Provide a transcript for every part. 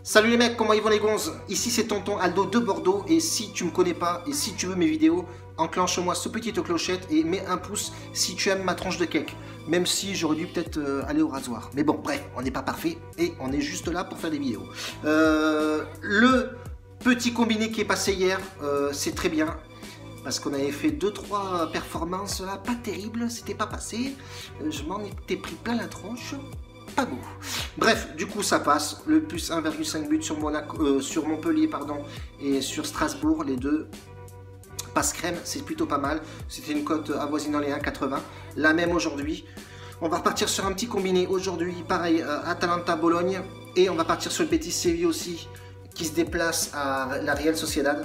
Salut les mecs, comment ils vont les gonzes? Ici c'est tonton Aldo de Bordeaux et si tu me connais pas et si tu veux mes vidéos, enclenche-moi ce petite clochette et mets un pouce si tu aimes ma tranche de cake. Même si j'aurais dû peut-être aller au rasoir. Mais bon, bref, on n'est pas parfait et on est juste là pour faire des vidéos. Le petit combiné qui est passé hier, c'est très bien. Parce qu'on avait fait 2-3 performances là, pas terribles, c'était pas passé. Je m'en étais pris plein la tronche. Pas beau. Bref, du coup ça passe. Le plus 1,5 but sur, sur Montpellier pardon, et sur Strasbourg, les deux passe crème, c'est plutôt pas mal. C'était une cote avoisinant les 1,80. La même aujourd'hui. On va repartir sur un petit combiné aujourd'hui, pareil, Atalanta-Bologne. Et on va partir sur le Betis Séville aussi, qui se déplace à la Real Sociedad.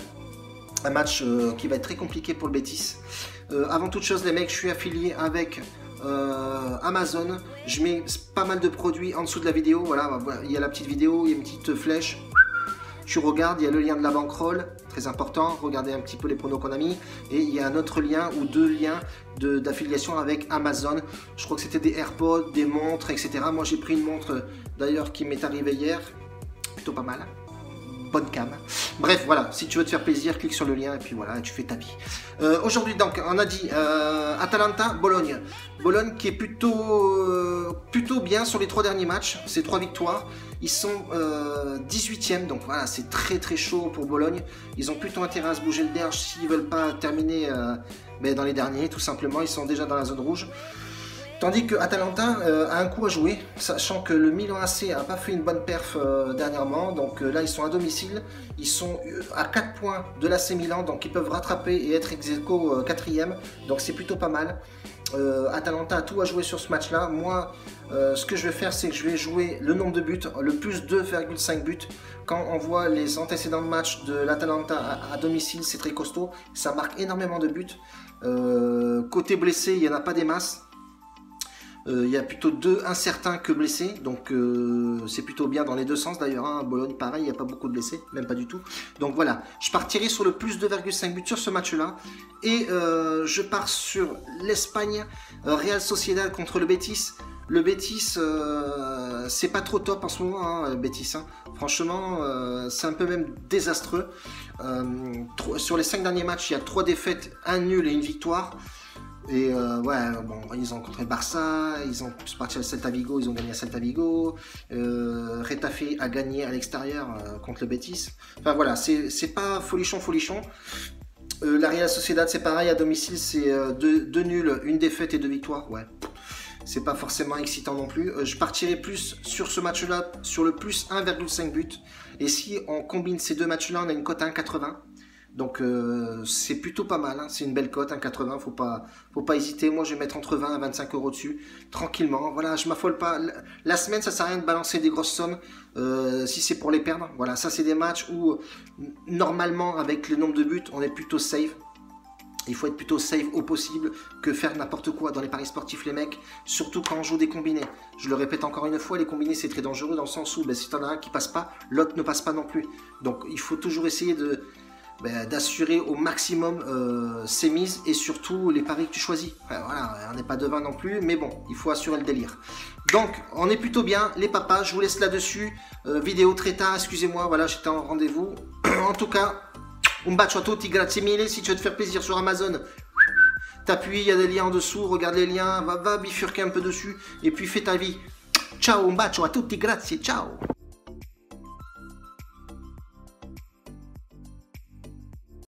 Un match qui va être très compliqué pour le Betis. Avant toute chose les mecs, je suis affilié avec Amazon. Je mets pas mal de produits en dessous de la vidéo. Voilà, il y a la petite vidéo, il y a une petite flèche. Tu regardes, il y a le lien de la banquerolle, très important. Regardez un petit peu les pronos qu'on a mis. Et il y a un autre lien ou deux liens d'affiliation avec Amazon. Je crois que c'était des AirPods, des montres, etc. Moi j'ai pris une montre d'ailleurs qui m'est arrivée hier. Plutôt pas mal. Bonne cam. Bref, voilà, si tu veux te faire plaisir, clique sur le lien et puis voilà, tu fais ta vie. Aujourd'hui, donc, on a dit Atalanta, Bologne. Bologne qui est plutôt bien sur les 3 derniers matchs, c'est 3 victoires. Ils sont 18e, donc voilà, c'est très chaud pour Bologne. Ils ont plutôt intérêt à se bouger le derge s'ils veulent pas terminer dans les derniers, tout simplement. Ils sont déjà dans la zone rouge. Tandis que Atalanta a un coup à jouer, sachant que le Milan AC n'a pas fait une bonne perf dernièrement. Donc là, ils sont à domicile. Ils sont à 4 points de l'AC Milan, donc ils peuvent rattraper et être ex aequo 4e. Donc c'est plutôt pas mal. Atalanta a tout à jouer sur ce match-là. Moi, ce que je vais faire, c'est que je vais jouer le nombre de buts, le plus 2,5 buts. Quand on voit les antécédents de match de l'Atalanta à domicile, c'est très costaud. Ça marque énormément de buts. Côté blessé, il n'y en a pas des masses. Il y a plutôt 2 incertains que blessés, donc c'est plutôt bien dans les deux sens d'ailleurs. Hein. Bologne pareil, il n'y a pas beaucoup de blessés, même pas du tout. Donc voilà, je partirai sur le plus 2,5 buts sur ce match-là. Et je pars sur l'Espagne, Real Sociedad contre le Betis. Le Betis, c'est pas trop top en ce moment, hein, le Betis. Hein. Franchement, c'est un peu même désastreux. Sur les 5 derniers matchs, il y a 3 défaites, 1 nul et 1 victoire. Et ouais, bon, ils ont rencontré Barça, ils sont partis à Celta Vigo, ils ont gagné à Celta Vigo. Retafe a gagné à l'extérieur contre le Betis. Enfin voilà, c'est pas folichon. La Real Sociedad c'est pareil, à domicile c'est 2 nuls, 1 défaite et 2 victoires. Ouais, c'est pas forcément excitant non plus. Je partirai plus sur ce match-là, sur le plus 1,5 but. Et si on combine ces deux matchs-là, on a une cote à 1,80. Donc c'est plutôt pas mal, hein. C'est une belle cote, 1,80, faut pas hésiter. Moi je vais mettre entre 20 et 25 euros dessus, tranquillement. Voilà, je m'affole pas. La semaine ça sert à rien de balancer des grosses sommes si c'est pour les perdre. Voilà, ça c'est des matchs où normalement avec le nombre de buts on est plutôt safe. Il faut être plutôt safe au possible que faire n'importe quoi dans les paris sportifs les mecs, surtout quand on joue des combinés. Je le répète encore une fois, les combinés c'est très dangereux dans le sens où si t'en as un qui passe pas, l'autre ne passe pas non plus. Donc il faut toujours essayer d'assurer au maximum ses mises et surtout les paris que tu choisis. Enfin, voilà, on n'est pas devin non plus, mais bon, il faut assurer le délire. Donc, on est plutôt bien, les papas, je vous laisse là-dessus. Vidéo très tard, excusez-moi, voilà, j'étais en rendez-vous. En tout cas, un bacio a tutti, grazie mille. Si tu veux te faire plaisir sur Amazon, t'appuies, il y a des liens en dessous, regarde les liens, va bifurquer un peu dessus, et puis fais ta vie. Ciao, un bacio a tutti, grazie, ciao.